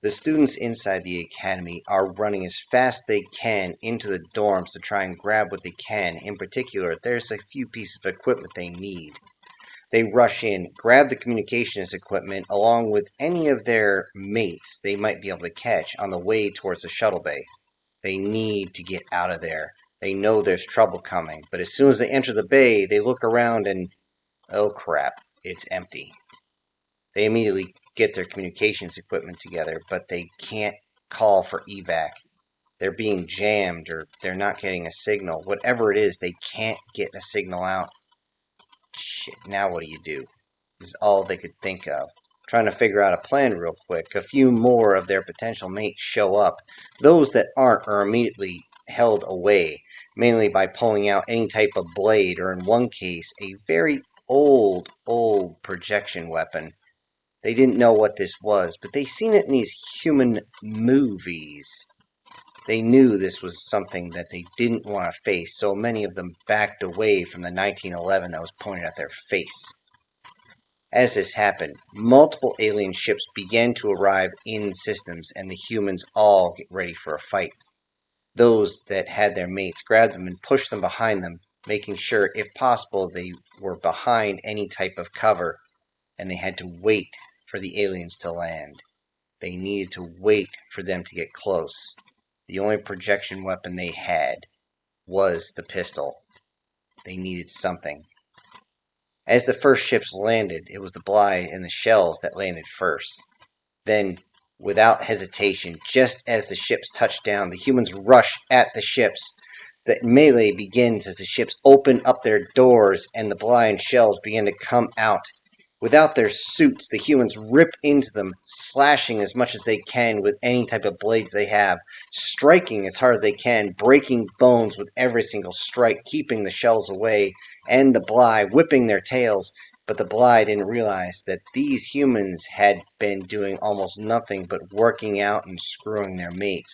The students inside the academy are running as fast they can into the dorms to try and grab what they can. In particular, there's a few pieces of equipment they need. They rush in, grab the communications equipment along with any of their mates they might be able to catch on the way towards the shuttle bay. They need to get out of there. They know there's trouble coming, but as soon as they enter the bay, they look around and, oh crap, it's empty. They immediately get their communications equipment together, but they can't call for evac. They're being jammed or they're not getting a signal. Whatever it is, they can't get a signal out. Shit, now what do? Is all they could think of. Trying to figure out a plan real quick. A few more of their potential mates show up. Those that aren't are immediately held away, mainly by pulling out any type of blade, or in one case, a very old projection weapon. They didn't know what this was, but they seen it in these human movies. They knew this was something that they didn't want to face, so many of them backed away from the 1911 that was pointed at their face. As this happened, multiple alien ships began to arrive in systems, and the humans all get ready for a fight. Those that had their mates grabbed them and pushed them behind them, making sure, if possible, they were behind any type of cover, and they had to wait for the aliens to land. They needed to wait for them to get close. The only projection weapon they had was the pistol. They needed something. As the first ships landed, it was the Bly and the shells that landed first. Then, without hesitation, just as the ships touched down, the humans rush at the ships. The melee begins as the ships open up their doors and the Bly and shells begin to come out. Without their suits, the humans rip into them, slashing as much as they can with any type of blades they have, striking as hard as they can, breaking bones with every single strike, keeping the shells away, and the Bly whipping their tails. But the Bly didn't realize that these humans had been doing almost nothing but working out and screwing their mates.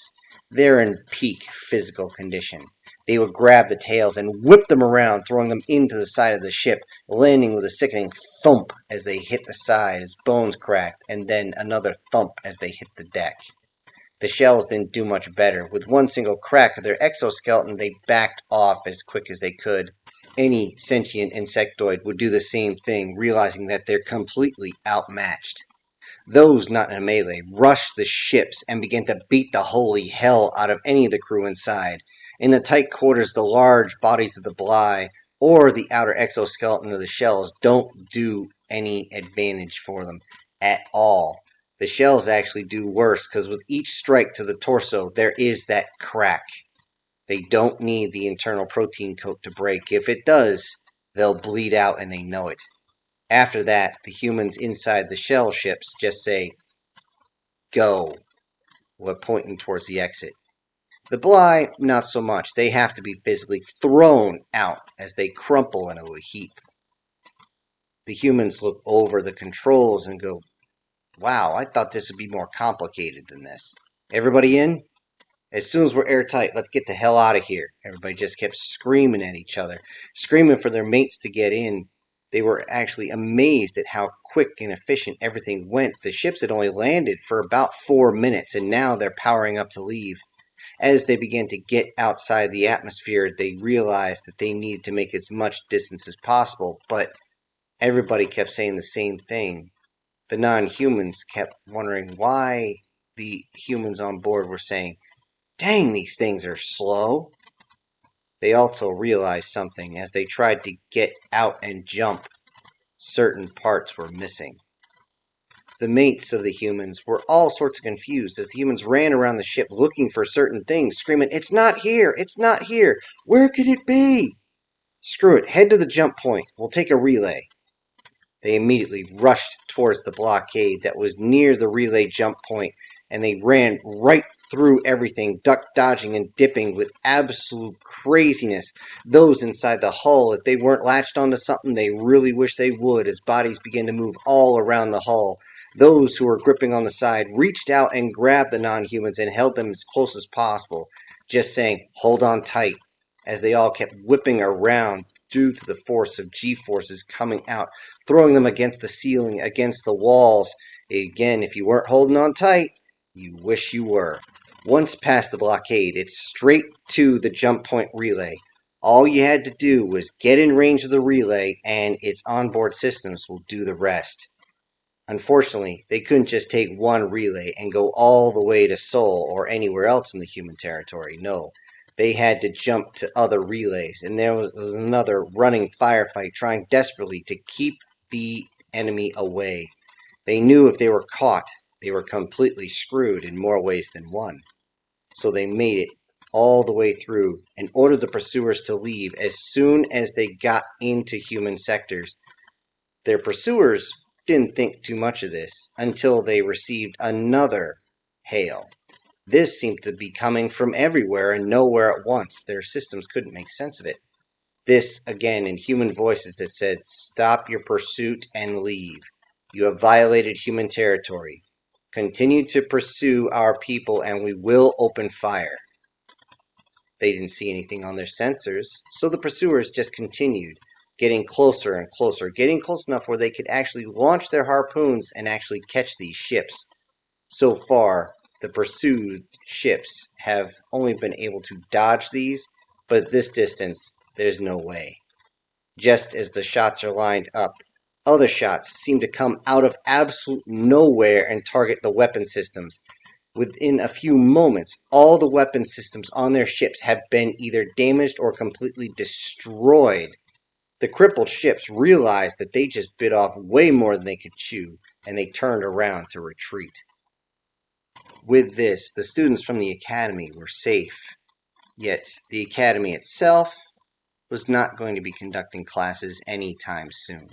They're in peak physical condition. They would grab the tails and whip them around, throwing them into the side of the ship, landing with a sickening thump as they hit the side as bones cracked, and then another thump as they hit the deck. The shells didn't do much better. With one single crack of their exoskeleton, they backed off as quick as they could. Any sentient insectoid would do the same thing, realizing that they're completely outmatched. Those not in a melee rushed the ships and began to beat the holy hell out of any of the crew inside. In the tight quarters, the large bodies of the Bly or the outer exoskeleton of the shells don't do any advantage for them at all. The shells actually do worse because with each strike to the torso, there is that crack. They don't need the internal protein coat to break. If it does, they'll bleed out and they know it. After that, the humans inside the shell ships just say, "Go," while pointing towards the exit. The Bly, not so much. They have to be physically thrown out as they crumple into a heap. The humans look over the controls and go, "Wow, I thought this would be more complicated than this. Everybody in? As soon as we're airtight, let's get the hell out of here." Everybody just kept screaming at each other, screaming for their mates to get in. They were actually amazed at how quick and efficient everything went. The ships had only landed for about 4 minutes, and now they're powering up to leave. As they began to get outside the atmosphere, they realized that they needed to make as much distance as possible, but everybody kept saying the same thing. The non-humans kept wondering why the humans on board were saying, "Dang, these things are slow." They also realized something. As they tried to get out and jump, certain parts were missing. The mates of the humans were all sorts of confused as the humans ran around the ship looking for certain things, screaming, "It's not here! It's not here! Where could it be?" "Screw it, head to the jump point. We'll take a relay." They immediately rushed towards the blockade that was near the relay jump point, and they ran right through everything, duck dodging and dipping with absolute craziness. Those inside the hull, if they weren't latched onto something, they really wish they would, as bodies began to move all around the hull. Those who were gripping on the side reached out and grabbed the non-humans and held them as close as possible, just saying, "Hold on tight," as they all kept whipping around due to the force of G-forces coming out, throwing them against the ceiling, against the walls. Again, if you weren't holding on tight, You wish you were. Once past the blockade, it's straight to the jump point relay. All you had to do was get in range of the relay, and its onboard systems will do the rest. Unfortunately, they couldn't just take one relay and go all the way to Seoul or anywhere else in the human territory. No, they had to jump to other relays, and there was another running firefight trying desperately to keep the enemy away. They knew if they were caught, they were completely screwed in more ways than one. So they made it all the way through and ordered the pursuers to leave as soon as they got into human sectors. Their pursuers didn't think too much of this until they received another hail. This seemed to be coming from everywhere and nowhere at once. Their systems couldn't make sense of it. This, again, in human voices that said, "Stop your pursuit and leave. You have violated human territory. Continue to pursue our people and we will open fire." They didn't see anything on their sensors, so the pursuers just continued, getting closer and closer, getting close enough where they could actually launch their harpoons and actually catch these ships. So far, the pursued ships have only been able to dodge these, but at this distance, there's no way. Just as the shots are lined up, other shots seem to come out of absolute nowhere and target the weapon systems. Within a few moments, all the weapon systems on their ships have been either damaged or completely destroyed. The crippled ships realized that they just bit off way more than they could chew, and they turned around to retreat. With this, the students from the academy were safe. Yet, the academy itself was not going to be conducting classes anytime soon.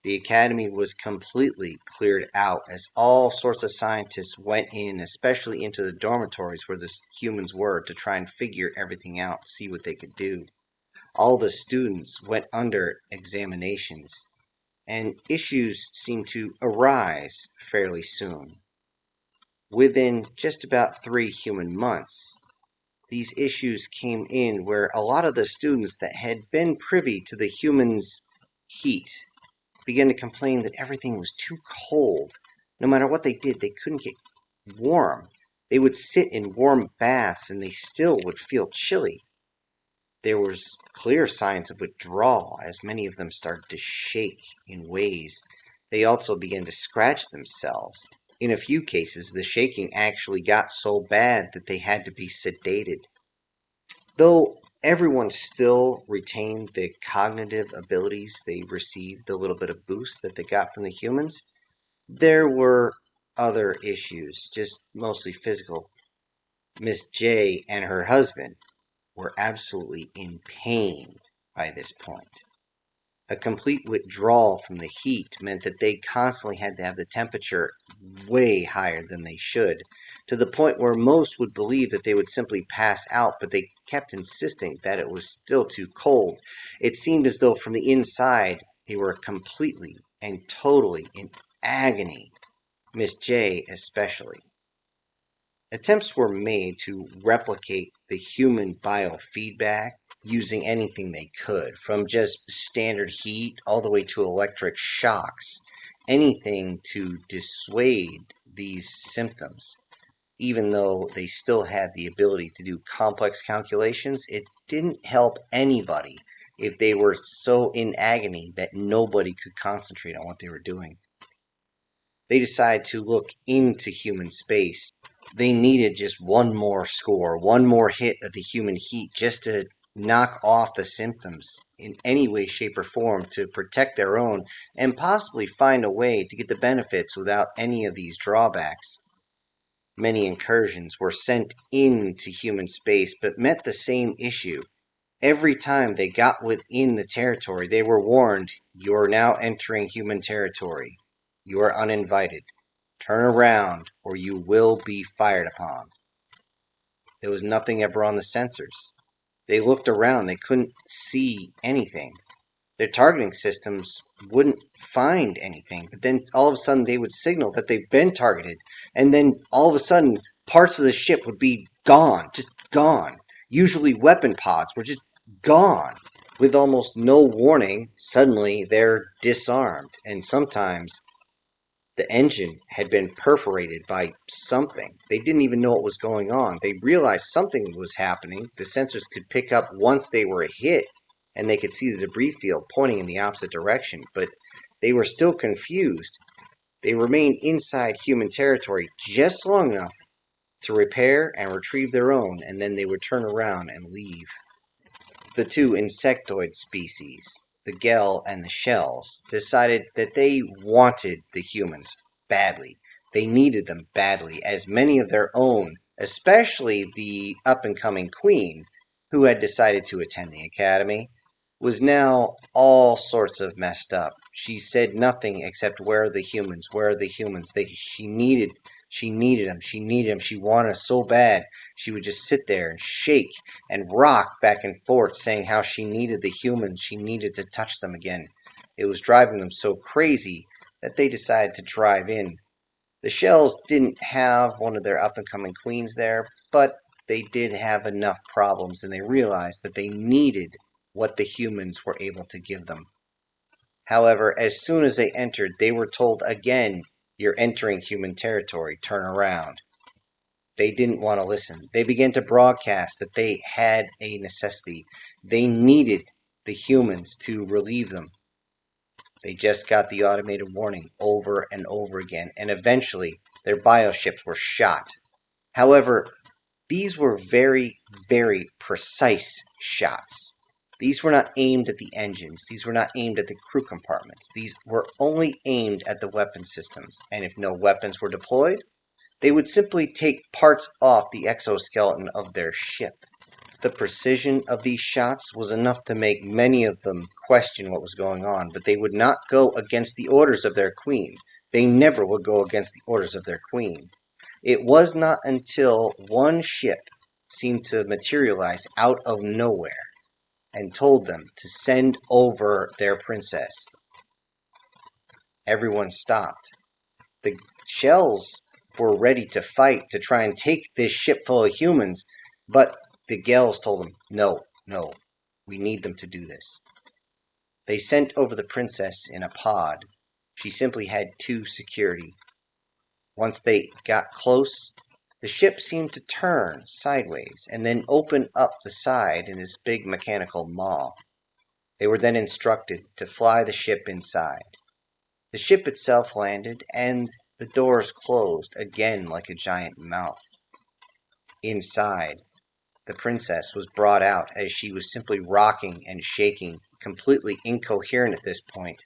The academy was completely cleared out as all sorts of scientists went in, especially into the dormitories where the humans were, to try and figure everything out, see what they could do. All the students went under examinations, and issues seemed to arise fairly soon. Within just about 3 human months, these issues came in where a lot of the students that had been privy to the humans' heat began to complain that everything was too cold. No matter what they did, they couldn't get warm. They would sit in warm baths and they still would feel chilly. There was clear signs of withdrawal as many of them started to shake in ways. They also began to scratch themselves. In a few cases, the shaking actually got so bad that they had to be sedated. Though everyone still retained the cognitive abilities they received, the little bit of boost that they got from the humans, there were other issues, just mostly physical. Miss J and her husband were absolutely in pain by this point. A complete withdrawal from the heat meant that they constantly had to have the temperature way higher than they should, to the point where most would believe that they would simply pass out, but they kept insisting that it was still too cold. It seemed as though from the inside they were completely and totally in agony, Miss J especially. Attempts were made to replicate the human biofeedback using anything they could, from just standard heat all the way to electric shocks, anything to dissuade these symptoms. Even though they still had the ability to do complex calculations, it didn't help anybody if they were so in agony that nobody could concentrate on what they were doing. They decided to look into human space. They needed just one more score, one more hit of the human heat just to knock off the symptoms in any way, shape, or form to protect their own and possibly find a way to get the benefits without any of these drawbacks. Many incursions were sent into human space but met the same issue. Every time they got within the territory, they were warned, "You are now entering human territory. You are uninvited. Turn around or you will be fired upon." There was nothing ever on the sensors. They looked around, they couldn't see anything. Their targeting systems wouldn't find anything, but then all of a sudden they would signal that they've been targeted, and then all of a sudden parts of the ship would be gone, just gone. Usually weapon pods were just gone. With almost no warning, suddenly they're disarmed, and sometimes The engine had been perforated by something. They didn't even know what was going on. They realized something was happening. The sensors could pick up once they were hit, and they could see the debris field pointing in the opposite direction, but they were still confused. They remained inside human territory just long enough to repair and retrieve their own, and then they would turn around and leave. The two insectoid species, the Gel and the Shells, decided that they wanted the humans badly. They needed them badly, as many of their own, especially the up-and-coming queen, who had decided to attend the academy, was now all sorts of messed up. She said nothing except, "Where are the humans? Where are the humans?" She needed them. She needed them. She wanted them so bad. She would just sit there and shake and rock back and forth, saying how she needed the humans. She needed to touch them again. It was driving them so crazy that they decided to drive in. The Shells didn't have one of their up-and-coming queens there, but they did have enough problems, and they realized that they needed what the humans were able to give them. However, as soon as they entered, they were told again, "You're entering human territory, turn around." They didn't want to listen. They began to broadcast that they had a necessity. They needed the humans to relieve them. They just got the automated warning over and over again, and eventually their bioships were shot. However, these were very, very precise shots. These were not aimed at the engines. These were not aimed at the crew compartments. These were only aimed at the weapon systems. And if no weapons were deployed, they would simply take parts off the exoskeleton of their ship. The precision of these shots was enough to make many of them question what was going on, but they would not go against the orders of their queen. They never would go against the orders of their queen. It was not until one ship seemed to materialize out of nowhere and told them to send over their princess. Everyone stopped. The Shells were ready to fight to try and take this ship full of humans, but the Gels told them, no, we need them to do this. They sent over the princess in a pod. She simply had 2 security. Once they got close, the ship seemed to turn sideways and then open up the side in this big mechanical maw. They were then instructed to fly the ship inside. The ship itself landed, and the doors closed again like a giant mouth. Inside, the princess was brought out as she was simply rocking and shaking, completely incoherent at this point.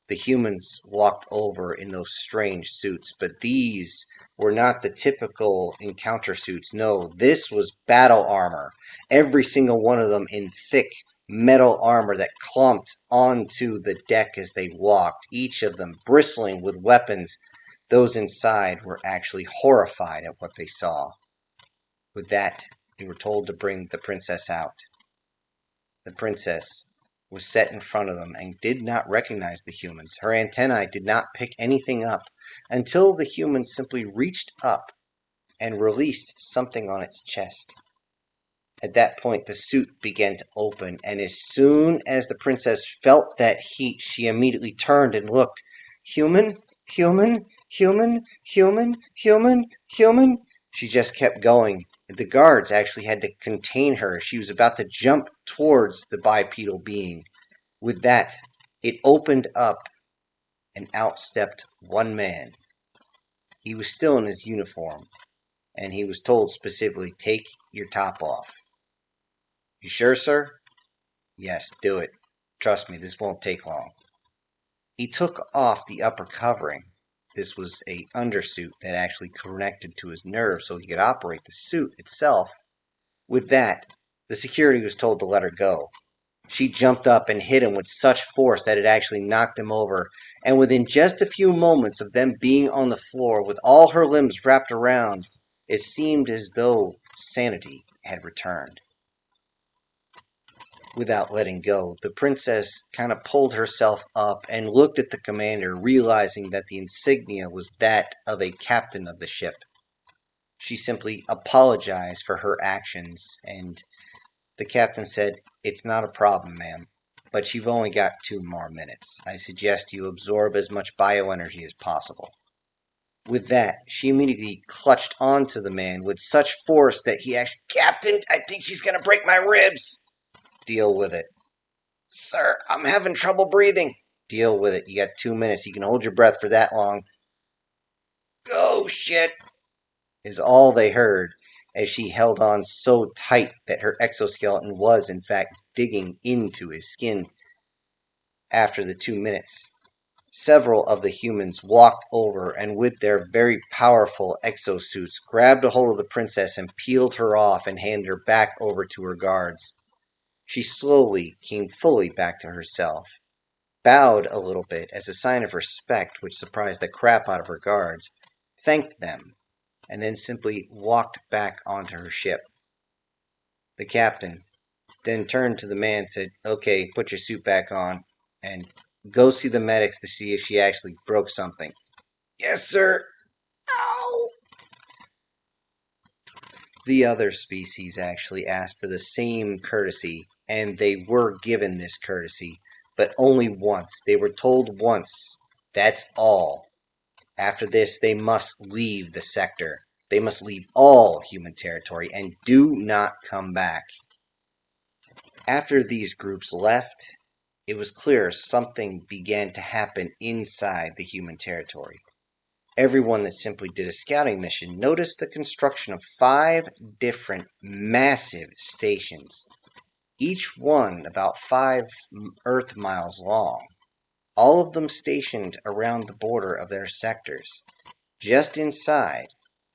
The humans walked over in those strange suits, but these were not the typical encounter suits. No, this was battle armor. Every single one of them in thick metal armor that clumped onto the deck as they walked, each of them bristling with weapons. Those inside were actually horrified at what they saw. With that, they were told to bring the princess out. The princess was set in front of them and did not recognize the humans. Her antennae did not pick anything up until the humans simply reached up and released something on its chest. At that point, the suit began to open, and as soon as the princess felt that heat, she immediately turned and looked. Human, human, human, human, human, human. She just kept going. The guards actually had to contain her. She was about to jump towards the bipedal being. With that, it opened up, and out stepped one man. He was still in his uniform, and he was told specifically, "Take your top off." "You sure, sir?" "Yes, do it. Trust me, this won't take long." He took off the upper covering. This was a undersuit that actually connected to his nerves so he could operate the suit itself. With that, the security was told to let her go. She jumped up and hit him with such force that it actually knocked him over, and within just a few moments of them being on the floor with all her limbs wrapped around, it seemed as though sanity had returned. Without letting go, the princess kind of pulled herself up and looked at the commander, realizing that the insignia was that of a captain of the ship. She simply apologized for her actions, and the captain said, "It's not a problem, ma'am, but you've only got 2 more minutes. I suggest you absorb as much bioenergy as possible." With that, she immediately clutched onto the man with such force that he actually, "Captain, I think she's gonna break my ribs." "Deal with it." "Sir, I'm having trouble breathing." "Deal with it. You got 2 minutes. You can hold your breath for that long." "Oh, shit," is all they heard as she held on so tight that her exoskeleton was, in fact, digging into his skin. After the 2 minutes, several of the humans walked over and with their very powerful exosuits grabbed a hold of the princess and peeled her off and handed her back over to her guards. She slowly came fully back to herself, bowed a little bit as a sign of respect which surprised the crap out of her guards, thanked them, and then simply walked back onto her ship. The captain then turned to the man and said, "Okay, put your suit back on and go see the medics to see if she actually broke something." "Yes, sir." "Ow." The other species actually asked for the same courtesy, and they were given this courtesy, but only once. They were told once. That's all. After this, they must leave the sector. They must leave all human territory and do not come back. After these groups left, it was clear something began to happen inside the human territory. Everyone that simply did a scouting mission noticed the construction of 5 different massive stations, each one about 5 Earth miles long, all of them stationed around the border of their sectors, just inside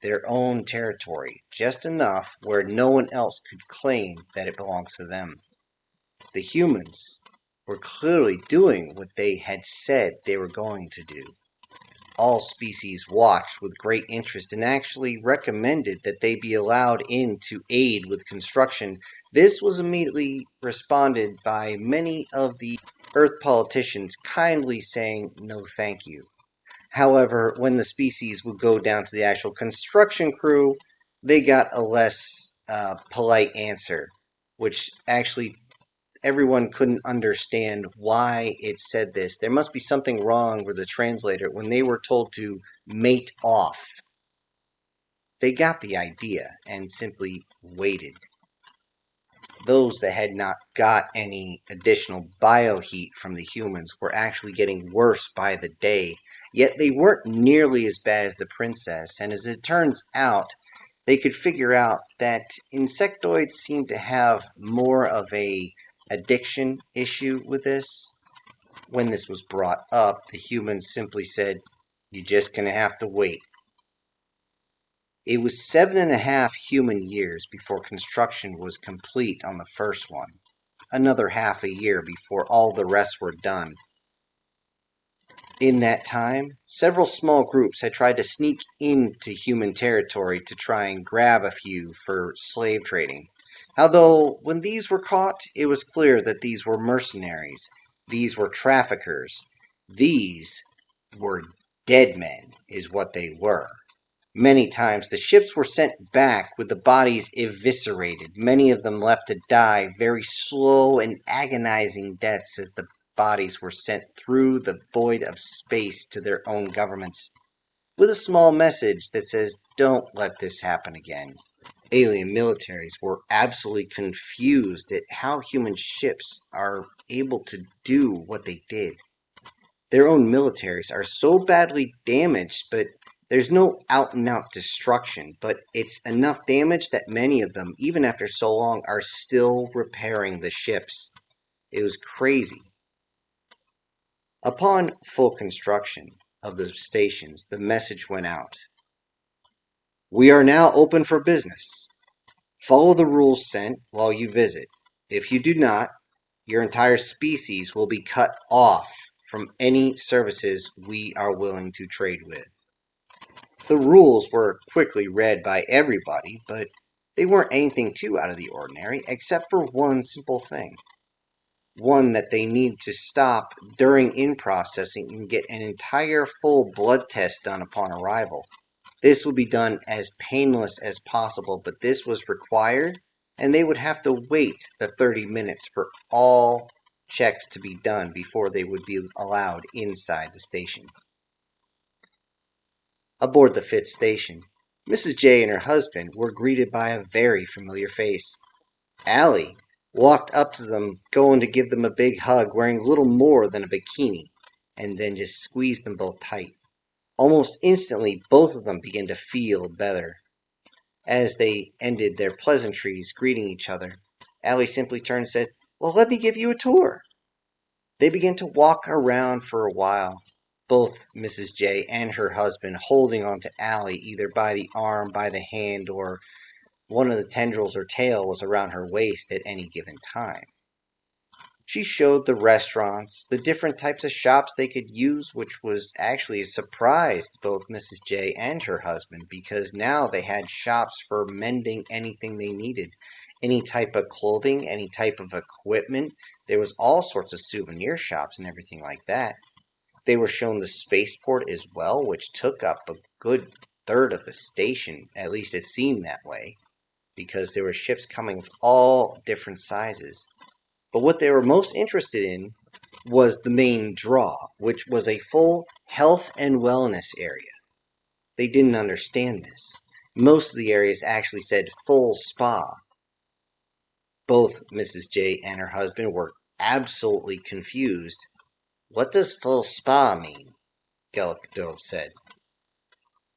their own territory, just enough where no one else could claim that it belongs to them. The humans were clearly doing what they had said they were going to do. All species watched with great interest and actually recommended that they be allowed in to aid with construction. This was immediately responded by many of the Earth politicians kindly saying no thank you. However, when the species would go down to the actual construction crew, they got a less polite answer, which actually everyone couldn't understand why it said this. There must be something wrong with the translator. When they were told to mate off, they got the idea and simply waited. Those that had not got any additional bioheat from the humans were actually getting worse by the day, yet they weren't nearly as bad as the princess, and as it turns out, they could figure out that insectoids seem to have more of a addiction issue with this. When this was brought up, the humans simply said, "You're just going to have to wait." It was 7.5 human years before construction was complete on the first one. Another half a year before all the rest were done. In that time, several small groups had tried to sneak into human territory to try and grab a few for slave trading. Although, when these were caught, it was clear that these were mercenaries. These were traffickers. These were dead men, is what they were. Many times the ships were sent back with the bodies eviscerated, many of them left to die very slow and agonizing deaths as the bodies were sent through the void of space to their own governments, with a small message that says, "Don't let this happen again." Alien militaries were absolutely confused at how human ships are able to do what they did. Their own militaries are so badly damaged, but there's no out-and-out destruction, but it's enough damage that many of them, even after so long, are still repairing the ships. It was crazy. Upon full construction of the stations, the message went out. "We are now open for business. Follow the rules sent while you visit. If you do not, your entire species will be cut off from any services we are willing to trade with." The rules were quickly read by everybody, but they weren't anything too out of the ordinary, except for one simple thing. One that they needed to stop during in-processing and get an entire full blood test done upon arrival. This would be done as painless as possible, but this was required, and they would have to wait the 30 minutes for all checks to be done before they would be allowed inside the station. Aboard the fifth station, Mrs. J and her husband were greeted by a very familiar face. Allie walked up to them, going to give them a big hug, wearing little more than a bikini, and then just squeezed them both tight. Almost instantly, both of them began to feel better. As they ended their pleasantries, greeting each other, Allie simply turned and said, "Well, let me give you a tour." They began to walk around for a while, both Mrs. J and her husband holding on to Allie either by the arm, by the hand, or one of the tendrils or tail was around her waist at any given time. She showed the restaurants, the different types of shops they could use, which was actually a surprise to both Mrs. J and her husband, because now they had shops for mending anything they needed. Any type of clothing, any type of equipment. There was all sorts of souvenir shops and everything like that. They were shown the spaceport as well, which took up a good third of the station. At least it seemed that way, because there were ships coming of all different sizes. But what they were most interested in was the main draw, which was a full health and wellness area. They didn't understand this. Most of the areas actually said full spa. Both Mrs. J and her husband were absolutely confused. "What does full spa mean?" Galactose said.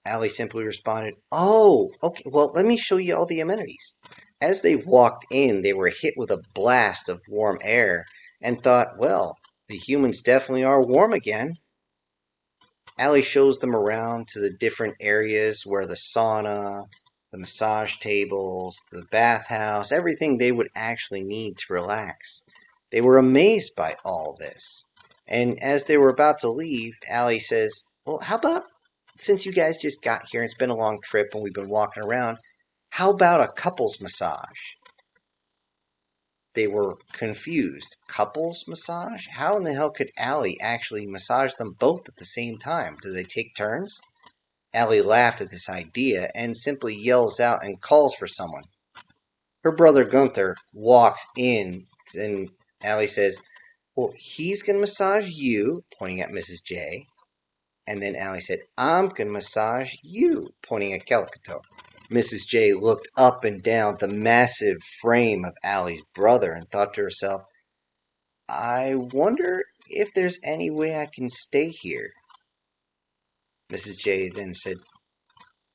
Allie simply responded, "Oh, okay, well, let me show you all the amenities." As they walked in, they were hit with a blast of warm air and thought, well, the humans definitely are warm again. Allie shows them around to the different areas where the sauna, the massage tables, the bathhouse, everything they would actually need to relax. They were amazed by all this. And as they were about to leave, Allie says, "Well, how about, since you guys just got here and it's been a long trip and we've been walking around, how about a couples massage?" They were confused. Couples massage? How in the hell could Allie actually massage them both at the same time? Do they take turns? Allie laughed at this idea and simply yells out and calls for someone. Her brother Gunther walks in and Allie says, "Well, he's going to massage you," pointing at Mrs. J. And then Allie said, "I'm going to massage you," pointing at Calicato. Mrs. J looked up and down the massive frame of Allie's brother and thought to herself, "I wonder if there's any way I can stay here." Mrs. J then said,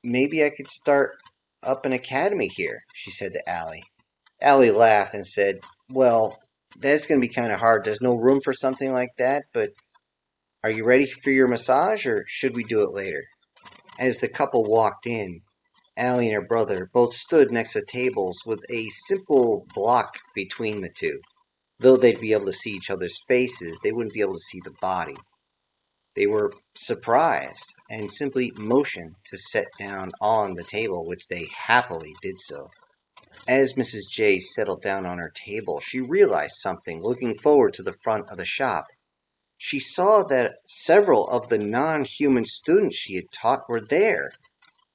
"Maybe I could start up an academy here," she said to Allie. Allie laughed and said, "Well, that's going to be kind of hard. There's no room for something like that, but are you ready for your massage, or should we do it later?" As the couple walked in, Allie and her brother both stood next to tables with a simple block between the two. Though they'd be able to see each other's faces, they wouldn't be able to see the body. They were surprised and simply motioned to sit down on the table, which they happily did so. As Mrs. J settled down on her table, she realized something looking forward to the front of the shop. She saw that several of the non-human students she had taught were there.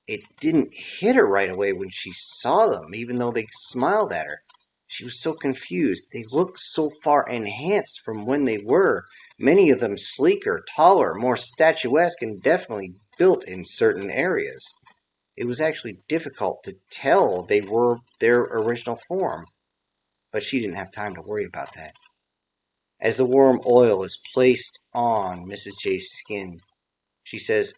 It didn't hit her right away when she saw them, even though they smiled at her. She was so confused. They looked so far enhanced from when they were. Many of them sleeker, taller, more statuesque, and definitely built in certain areas. It was actually difficult to tell they were their original form. But she didn't have time to worry about that. As the warm oil is placed on Mrs. J's skin, she says,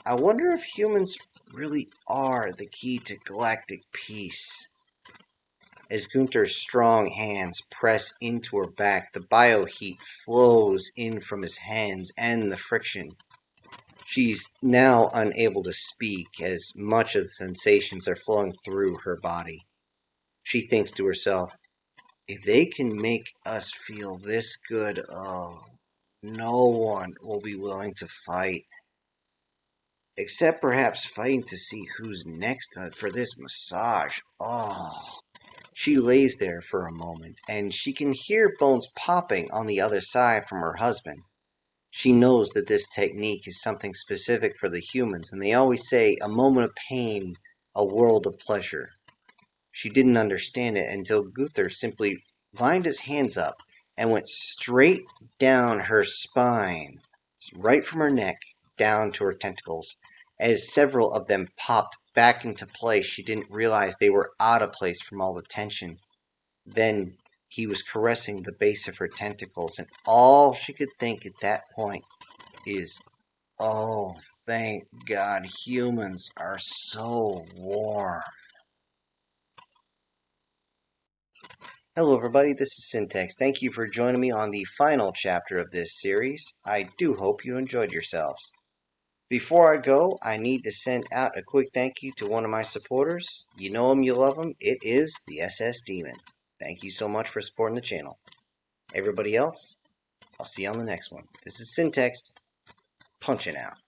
"I wonder if humans really are the key to galactic peace." As Gunther's strong hands press into her back, the bioheat flows in from his hands and the friction. She's now unable to speak as much of the sensations are flowing through her body. She thinks to herself, if they can make us feel this good, oh, no one will be willing to fight. Except perhaps fighting to see who's next for this massage. Oh. She lays there for a moment, and she can hear bones popping on the other side from her husband. She knows that this technique is something specific for the humans, and they always say, a moment of pain, a world of pleasure. She didn't understand it until Gunther simply lined his hands up and went straight down her spine, right from her neck down to her tentacles. As several of them popped back into place, she didn't realize they were out of place from all the tension. Then he was caressing the base of her tentacles, and all she could think at that point is, "Oh, thank God humans are so warm." Hello everybody, this is Syntax. Thank you for joining me on the final chapter of this series. I do hope you enjoyed yourselves. Before I go, I need to send out a quick thank you to one of my supporters. You know him, you love him. It is the SS Demon. Thank you so much for supporting the channel. Everybody else, I'll see you on the next one. This is Syntax, punching out.